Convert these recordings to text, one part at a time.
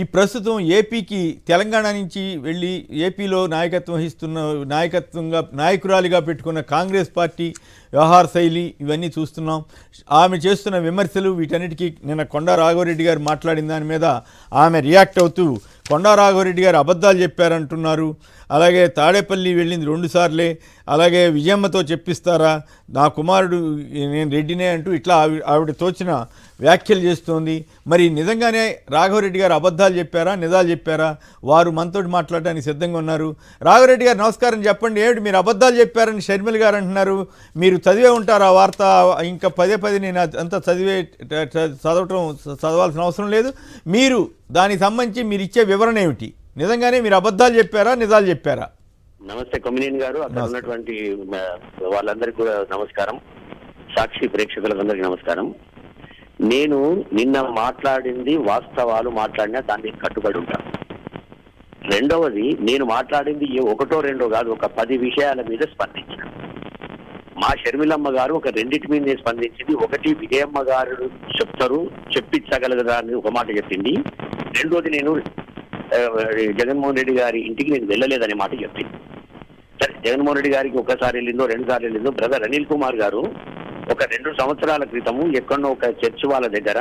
ఈ ప్రస్తుతం ఏపీకి తెలంగాణ నుంచి వెళ్ళి ఏపీలో నాయకత్వం వహిస్తున్న నాయకురాలిగా పెట్టుకున్న కాంగ్రెస్ పార్టీ వ్యవహార శైలి ఇవన్నీ చూస్తున్నాం. ఆమె చేస్తున్న విమర్శలు వీటన్నిటికీ నిన్న కొండా రాఘవరెడ్డి గారు మాట్లాడిన దాని మీద ఆమె రియాక్ట్ అవుతూ కొండా రాఘవరెడ్డి గారు అబద్ధాలు చెప్పారంటున్నారు. అలాగే తాడేపల్లి వెళ్ళింది 2 సార్లే, అలాగే విజయమ్మతో చెప్పిస్తారా, నా కుమారుడు నేను రెడ్డినే అంటూ ఇట్లా ఆవిడ తోచిన వ్యాఖ్యలు చేస్తోంది. మరి నిజంగానే రాఘవరెడ్డి గారు అబద్ధాలు చెప్పారా, నిజాలు చెప్పారా? వారు మనతో మాట్లాడడానికి సిద్ధంగా ఉన్నారు. రాఘవరెడ్డి గారు నమస్కారం, చెప్పండి. ఏమిటి మీరు అబద్ధాలు చెప్పారని షర్మిల గారు అంటున్నారు? మీరు చదివే ఉంటారు ఆ వార్త, ఇంకా పదే నేను అంతా చదవాల్సిన అవసరం లేదు. మీరు దానికి సంబంధించి మీరు ఇచ్చే వివరణ ఏమిటి? నిజంగానే మీరు అబద్ధాలు చెప్పారా, నిజాలు చెప్పారా? నమస్తే కొమ్మినేని గారు, అక్కడ ఉన్నటువంటి వాళ్ళందరికీ కూడా నమస్కారం. సాక్షి ప్రేక్షకులందరికీ నమస్కారం. నేను నిన్న మాట్లాడింది వాస్తవాలు, మాట్లాడినా దాన్ని కట్టుబడి ఉంటాను. రెండవది, నేను మాట్లాడింది ఒకటో రెండో కాదు, ఒక 10 విషయాల మీద స్పందించిన. మా షర్మిలమ్మ గారు ఒక 2 మీద స్పందించింది. ఒకటి, విజయమ్మ గారు చెప్తారు, చెప్పించగలగదా అని ఒక మాట చెప్పింది. రెండోది, నేను జగన్మోహన్ రెడ్డి గారి ఇంటికి నేను వెళ్ళలేదనే మాట చెప్పింది. సరే, జగన్మోహన్ రెడ్డి గారికి 1 సారి వెళ్ళిందో 2 సార్లు వెళ్ళిందో. బ్రదర్ అనిల్ కుమార్ గారు ఒక 2 సంవత్సరాల క్రితము ఎక్కడో ఒక చర్చ్ వాళ్ళ దగ్గర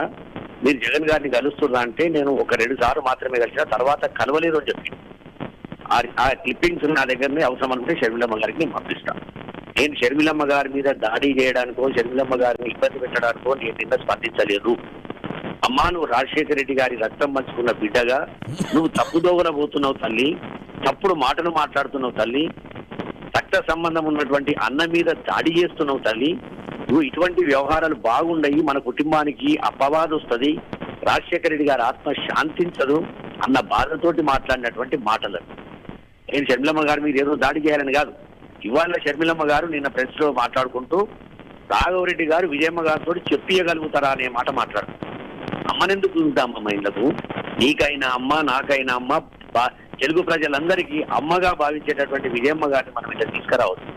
మీరు జగన్ గారిని కలుస్తున్నా అంటే నేను ఒక 2 సార్లు మాత్రమే కలిసిన, తర్వాత కలవలేదు అని చెప్పింది. ఆ క్లిప్పింగ్స్ నా దగ్గరనే అవసరం అనుకుంటే షర్మిలమ్మ గారికి నేను పంపిస్తాను. నేను షర్మిలమ్మ గారి మీద దాడి చేయడానికో, షర్మిలమ్మ గారిని ఇబ్బంది పెట్టడానికో నేను నిన్న స్పందించలేదు. అమ్మా, నువ్వు రాజశేఖర రెడ్డి గారి రక్తం పంచుకున్న బిడ్డగా నువ్వు తప్పుదోవన పోతున్నావు తల్లి, తప్పుడు మాటలు మాట్లాడుతున్నావు తల్లి, రక్త సంబంధం ఉన్నటువంటి అన్న మీద దాడి చేస్తున్నావు తల్లి, నువ్వు ఇటువంటి వ్యవహారాలు బాగుండయి, మన కుటుంబానికి అపవాదం వస్తుంది, రాజశేఖర రెడ్డి గారి ఆత్మ శాంతించదు అన్న బాధతోటి మాట్లాడినటువంటి మాటలు. నేను షర్మిలమ్మ గారి మీద ఏదో దాడి చేయాలని కాదు. ఇవాళ షర్మిలమ్మ గారు నిన్న ప్రెస్ లో మాట్లాడుకుంటూ రాఘవరెడ్డి గారు విజయమ్మ గారితో చెప్పియగలుగుతారా అనే మాట మాట్లాడు. అమ్మనెందుకు ఉంటామమ్మ ఇళ్లకు? నీకైనా అమ్మ, నాకైనా అమ్మ, తెలుగు ప్రజలందరికీ అమ్మగా భావించేటటువంటి విజయమ్మ గారిని మనం ఇట్లా తీసుకురావచ్చు.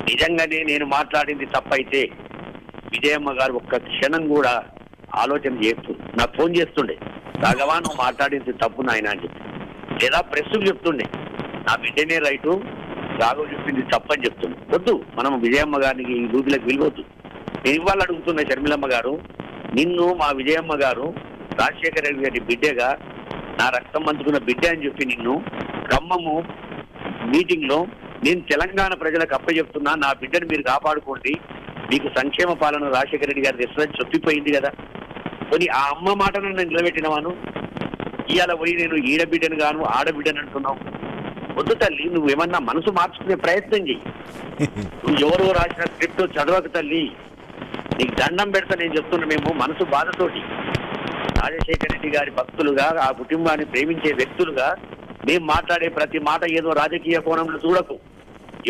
నిజంగానే నేను మాట్లాడింది తప్పైతే విజయమ్మ గారు ఒక్క క్షణం కూడా ఆలోచన చేస్తూ నాకు ఫోన్ చేస్తుండే, రాఘవా నువ్వు మాట్లాడింది తప్పు నాయన అని చెప్పి, లేదా ప్రెస్కు చెప్తుండే నా బిడ్డనే రైటు, రాఘవ్ చెప్పింది తప్పని చెప్తుండే. వద్దు, మనం విజయమ్మ గారికి ఈ రూపులకు వెళ్ళవద్దు. నేను ఇవాళ అడుగుతున్న షర్మిలమ్మ గారు, నిన్ను మా విజయమ్మ గారు రాజశేఖర రెడ్డి గారి బిడ్డగా, నా రక్తం పంచుకున్న బిడ్డ అని చెప్పి నిన్ను ఖమ్మము మీటింగ్ లో నేను తెలంగాణ ప్రజలకు అప్పచెప్తున్నా, నా బిడ్డను మీరు కాపాడుకోండి, మీకు సంక్షేమ పాలన రాజశేఖర రెడ్డి గారి తెస్తుందని చెప్పిపోయింది కదా. కొన్ని ఆ అమ్మ మాటను నేను నిలబెట్టినవాను, ఇవాళ పోయి నేను ఈడబిడ్డను గాను ఆడబిడ్డను అంటున్నావు. వద్దు తల్లి, నువ్వేమన్నా మనసు మార్చుకునే ప్రయత్నం చెయ్యి. నువ్వు ఎవరో రాసిన స్క్రిప్ట్ చదవక తల్లి, నీకు దండం పెడతా. నేను చెప్తున్నా, మేము మనసు బాధతోటి రాజశేఖర రెడ్డి గారి భక్తులుగా, ఆ కుటుంబాన్ని ప్రేమించే వ్యక్తులుగా మేము మాట్లాడే ప్రతి మాట ఏదో రాజకీయ కోణంలో చూడకు,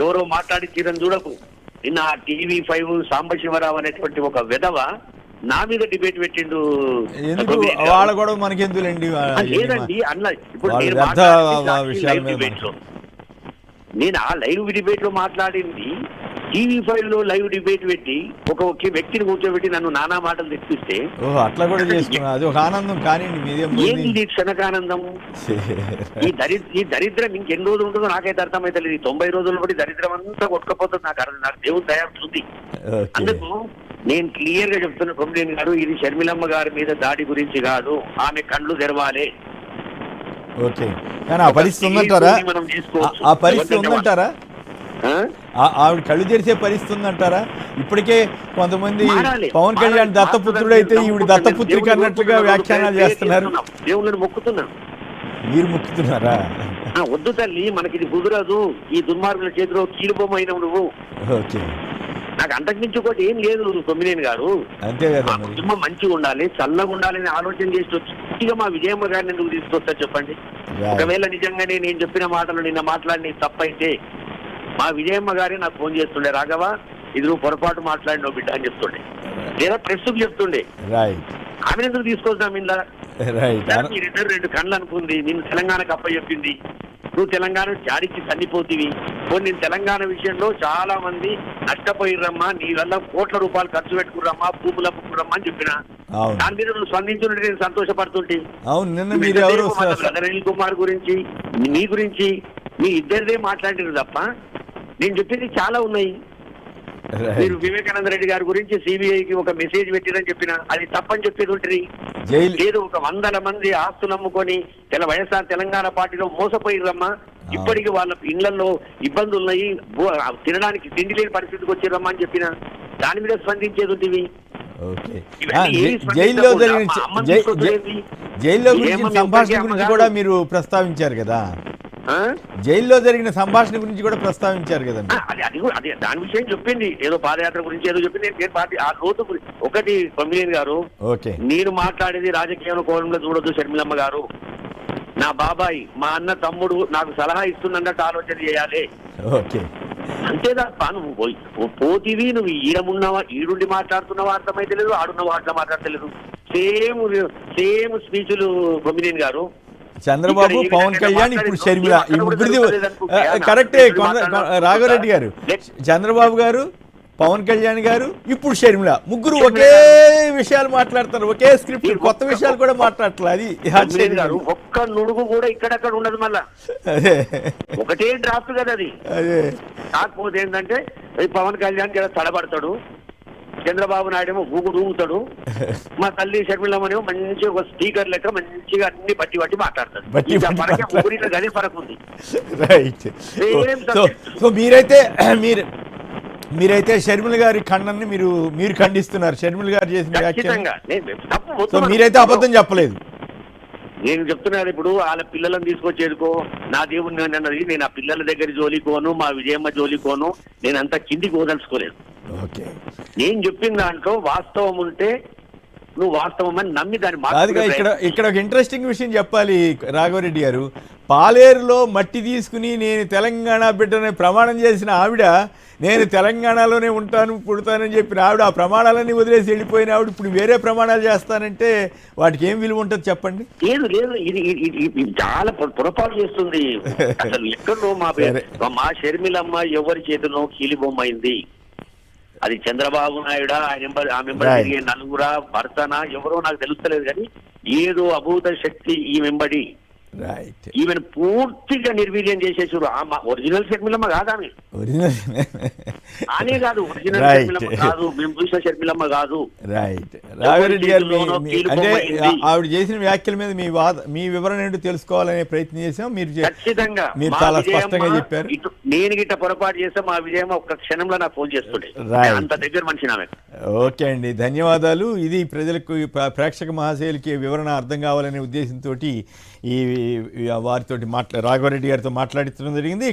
ఎవరో మాట్లాడి తీరని చూడకు. నిన్న TV5 సాంబశివరావు అనేటువంటి ఒక వెధవ నా మీద డిబేట్ పెట్టిండు. లేదండి అన్న, ఇప్పుడు నేను ఆ లైవ్ డిబేట్ లో మాట్లాడింది TV5 లో లైవ్ డిబేట్ పెట్టి ఒక వ్యక్తిని కూర్చోబెట్టి నన్ను నానా మాటలు తెప్పిస్తే అట్లా కూడా అది ఒక ఆనందం. కానీ ఏంది క్షణకానందం? ఈ దరిద్రం ఇంకెన్ని రోజులు ఉంటుందో నాకైతే అర్థమైతే లేదు. 90 రోజులు బట్టి దరిద్రం అంతా కొట్టుకపోతుంది. నాకు దేవుడు దయ ఉంది. అందుకు నేను క్లియర్ గా చెప్తున్న కొమ్మినేని గారు, ఇది షర్మిలమ్మ గారి మీద దాడి గురించి కాదు, ఆమె కళ్ళు తెరవాలి. ఓకే, కానీ ఆ పరిస్థితి ఉందంటారా? మనం తీసుకోవచ్చు. ఆ పరిస్థితి ఉందంటారా? ఆవిడ కళ్ళు తెరిచే పరిస్థితి ఉందంటారా? ఇప్పటికే కొంతమంది పవన్ కళ్యాణ్ దత్తపుత్రుడు అయితే ఈవిడ దత్తపుత్రిక అన్నట్లుగా వ్యాఖ్యానాలు చేస్తున్నారు. దేవుళ్ళని మొక్కుతున్నా. మీరు మొక్కుతున్నారా? వద్దు తల్లి, మనకి ఇది కుదరదు. ఈ దుర్మార్గుల చేతిలో కీలుబొమ్మైనవు నువ్వు. ఓకే, నాకు అంతకుమించి ఒకటి ఏం లేదు కొమ్మినేని గారు. అంతే కదా, కుటుంబం మంచిగా ఉండాలి, చల్లగా ఉండాలని ఆలోచన చేసి వచ్చి మా విజయమ్మ గారిని ఎందుకు తీసుకొస్తా చెప్పండి? ఒకవేళ నిజంగానే నేను చెప్పిన మాటలు నిన్న మాట్లాడిన తప్పైతే మా విజయమ్మ గారి నాకు ఫోన్ చేస్తుండే, రాఘవ ఇది నువ్వు పొరపాటు మాట్లాడిన బిడ్డ అని చెప్తుండే, లేదా ప్రెస్కు చెప్తుండే. ఆమెను ఎందుకు తీసుకొస్తాం ఇందా? మీరిద్దరు 2 కళ్ళు అనుకుంది, నేను తెలంగాణకు అప్పచెప్పింది, నువ్వు తెలంగాణ జాడికి తన్నిపోతీవి. నేను తెలంగాణ విషయంలో చాలా మంది నష్టపోయిర్రమ్మా, నీ వల్ల కోట్ల రూపాయలు ఖర్చు పెట్టుకుర్రమ్మా, భూములు అమ్ముకుర్రమ్మా అని చెప్పిన. అవును దాని మీద నువ్వు స్పందించుంటే నేను సంతోషపడుతుంటే. అవును నిన్న మీరు ఎవరు బ్రదర్ అనిల్ కుమార్ గురించి, నీ గురించి, మీ ఇద్దరిదే మాట్లాడినారు తప్ప నేను చెప్పింది చాలా ఉన్నాయి. మీరు వివేకానంద రెడ్డి గారి గురించి సిబిఐకి ఒక మెసేజ్ పెట్టిరని చెప్పిన, అది తప్పని చెప్పేది ఉంటుంది. లేదు, ఒక 100 మంది ఆస్తులు అమ్ముకొని వైఎస్ఆర్ తెలంగాణ పార్టీలో మోసపోయిర్రమ్మా, ఇప్పటికి వాళ్ళ ఇళ్లలో ఇబ్బందులు ఉన్నాయి, తినడానికి తిండి లేని పరిస్థితికి వచ్చిర్రమ్మా అని చెప్పిన. దాని మీద స్పందించేది ఉంటుంది. జైల్లో గురించి సంభాషణ గురించి కూడా మీరు ప్రస్తావించారు కదా, జైల్లో జరిగిన సంభాషణ గురించి కూడా ప్రస్తావించారు కదండి. అది దాని విషయం చెప్పింది, ఏదో పాదయాత్ర గురించి ఏదో చెప్పింది. నేను పార్టీ ఆ లోతు ఒకటి కొమ్మినేని గారు, నేను మాట్లాడేది రాజకీయ కోణంలో చూడొద్దు షర్మిలమ్మ గారు. నా బాబాయ్, మా అన్న తమ్ముడు నాకు సలహా ఇస్తున్నట్టు ఆలోచన చేయాలి. అంతేదా నువ్వు పోతివి, నువ్వు ఈడమున్నావా, ఈడుండి మాట్లాడుతున్నావా అర్థమైతే లేదు, ఆడున్నావా అట్లా మాట్లాడతలేదు. సేమ్ స్పీచ్లు కొమ్మినేని గారు. చంద్రబాబు, పవన్ కళ్యాణ్, ఇప్పుడు షర్మిల, ఈ ముగ్గురిది కరెక్టే. రాఘవరెడ్డి గారు, చంద్రబాబు గారు, పవన్ కళ్యాణ్ గారు, ఇప్పుడు షర్మిల, ముగ్గురు ఒకే విషయాలు మాట్లాడతారు, ఒకే స్క్రిప్ట్, కొత్త విషయాలు కూడా మాట్లాడట్లేదు. అది గారు ఒక్క నుడుగు కూడా ఇక్కడక్కడ ఉండదు, మళ్ళా ఒకటే డ్రాఫ్ట్ కదా అది. కాకపోతే ఏంటంటే పవన్ కళ్యాణ్ కూడా తడబడతాడు, చంద్రబాబు నాయుడు ఏమో ఊగుతాడు, మా తల్లి షర్మిలమ్మనేమో మంచిగా ఒక స్పీకర్ లెక్క మంచిగా అన్ని బట్టి బట్టి మాట్లాడతాడు. ముగ్గురిలో గదే ఫరక్ ఉంది. రైట్. సో మీరైతే షర్మిల గారి ఖండన్ని మీరు ఖండిస్తున్నారు. షర్మిల గారు చేసిన వ్యాఖ్యలు మీరైతే అబద్ధం చెప్పలేదు. నేను చెప్తున్నాను, ఇప్పుడు వాళ్ళ పిల్లలను తీసుకొచ్చేదుకో నా దేవుడిని అన్నది, నేను ఆ పిల్లల దగ్గర జోలికోను, మా విజయమ్మ జోలికోను, నేను అంతా కిందికి వదలుచుకోలేదు. నేను చెప్పిన దాంట్లో వాస్తవం ఉంటే నువ్వు వాస్తవం అని నమ్మి దాన్ని ఇక్కడ ఒక ఇంట్రెస్టింగ్ విషయం చెప్పాలి రాఘవరెడ్డి గారు. పాలేరులో మట్టి తీసుకుని నేను తెలంగాణ బిడ్డని ప్రమాణం చేసిన ఆవిడ, నేను తెలంగాణలోనే ఉంటాను పుడతానని చెప్పిన ఆవిడ, ఆ ప్రమాణాలన్నీ వదిలేసి వెళ్ళిపోయిన ఆవిడ ఇప్పుడు వేరే ప్రమాణాలు చేస్తానంటే వాటికి ఏం విలువ ఉంటుంది చెప్పండి? లేదు లేదు, ఇది చాలా పొరపాటు చేస్తుంది. అసలు ఎక్కడో మా షర్మిలమ్మ ఎవరి చేతిలో కీలి బొమ్మ అయింది. అది చంద్రబాబు నాయుడా, ఆ మెంబర్ నలుగురా, భర్తనా, ఎవరో నాకు తెలుస్తలేదు, కానీ ఏదో అభూత శక్తి ఈ మెంబడి ఈమెను పూర్తిగా నిర్వీర్యం చేసేసారు. ఒరిజినల్ షర్మిలమ్మ కాదు ఆమె, ఆనే కాదు, ఒరిజినల్ షర్మిలమ్మ కాదు, మేము చూసిన షర్మిలమ్మ కాదు. రైట్. రాఘవరెడ్డి గారు, అంటే ఆవిడ చేసిన వ్యాఖ్యల మీద మీ వివరణ ఏంటో తెలుసుకోవాలనే ప్రయత్నం చేసాం. ఖచ్చితంగా మీరు చాలా స్పష్టంగా చెప్పారు. నేను గిట్ట పొరపాటు చేస్తే మా విజయమ్మ ఒక్క క్షణంలో నాకు ఫోన్ చేస్తుండే, అంత దగ్గర మనిషి ఆమె. ఓకే అండి, ధన్యవాదాలు. ఇది ప్రజలకు, ప్రేక్షక మహాశయులకి వివరణ అర్థం కావాలనే ఉద్దేశంతో ఈ వారితో రాఘవరెడ్డి గారితో మాట్లాడించడం జరిగింది.